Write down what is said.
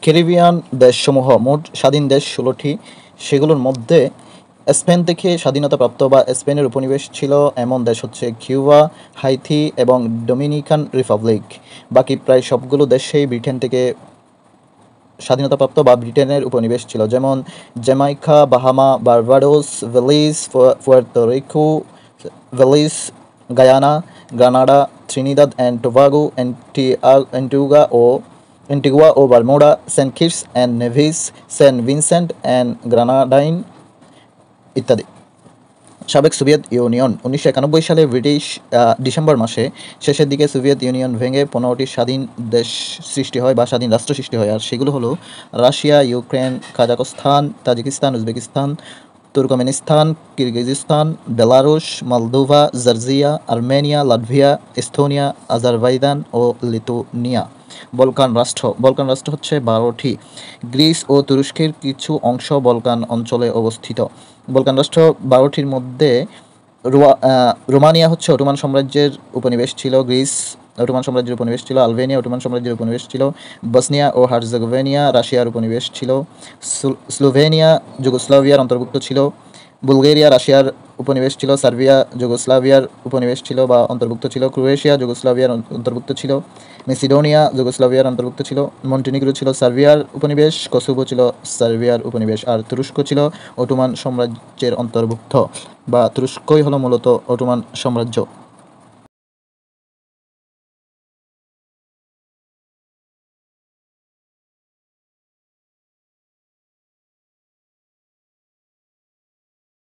Caribbean দেশসমূহ মোট স্বাধীন দেশ ১৬টি। সেগুলোর মধ্যে স্পেন থেকে স্বাধীনতাপ্রাপ্ত বা স্পেনের উপনিবেশ ছিল এমন দেশ হচ্ছে কিউবা, হাইতি এবং ডোমিনিকান রিপাবলিক। বাকি প্রায় সবগুলো দেশেই ব্রিটেন থেকে স্বাধীনতাপ্রাপ্ত বা ব্রিটেনের উপনিবেশ ছিল, যেমন Jamaica, Bahamas, Barbados, Belize, Puerto Rico, Belize, Guyana, Grenada, Trinidad and Tobago, Antigua ও Bermuda, Saint Kitts and Nevis, Saint Vincent and Grenadine ইত্যাদি। সাবেক সোভিয়েত ইউনিয়ন ১৯৯১ সালে ডিসেম্বর মাসে শেষের দিকে সোভিয়েত ইউনিয়ন ভেঙে ১৫টি স্বাধীন দেশ সৃষ্টি হয় বা স্বাধীন রাষ্ট্র সৃষ্টি হয়। আর সেগুলো হলো Russia, Ukraine, Kazakhstan, Tajikistan, Uzbekistan, Turkmenistan, Kyrgyzstan, Belarus, Moldova, Georgia, Armenia, Latvia, Estonia, Azerbaijan ও লিথুয়ানিয়া। বলকান রাষ্ট্র হচ্ছে ১২টি। গ্রিস ও তুরস্কের কিছু অংশ বলকান অঞ্চলে অবস্থিত। বলকান রাষ্ট্র ১২টির মধ্যে রোমানিয়া হচ্ছে অটোমান সাম্রাজ্যের উপনিবেশ ছিল, গ্রিস অটোমান সাম্রাজ্যের উপনিবেশ ছিল, আলবেনিয়া অটোমান সাম্রাজ্যের উপনিবেশ ছিল, বসনিয়া ও হার্জেগোভিনা রাশিয়ার উপনিবেশ ছিল, স্লোভেনিয়া যুগোস্লাভিয়ার অন্তর্ভুক্ত ছিল, বুলগেরিয়া রাশিয়ার উপনিবেশ ছিল, সার্বিয়া যুগোস্লাভিয়ার উপনিবেশ ছিল বা অন্তর্ভুক্ত ছিল, ক্রোয়েশিয়া যুগোস্লাভিয়ার অন্তর্ভুক্ত ছিল, মেসিডোনিয়া যুগোস্লাভিয়ার অন্তর্ভুক্ত ছিল, মন্টিনিগ্রো ছিল সার্বিয়ার উপনিবেশ, কসোভো ছিল সার্বিয়ার উপনিবেশ, আর তুরস্ক ছিল অটোমান সাম্রাজ্যের অন্তর্ভুক্ত বা তুরস্কই হলো মূলত অটোমান সাম্রাজ্য।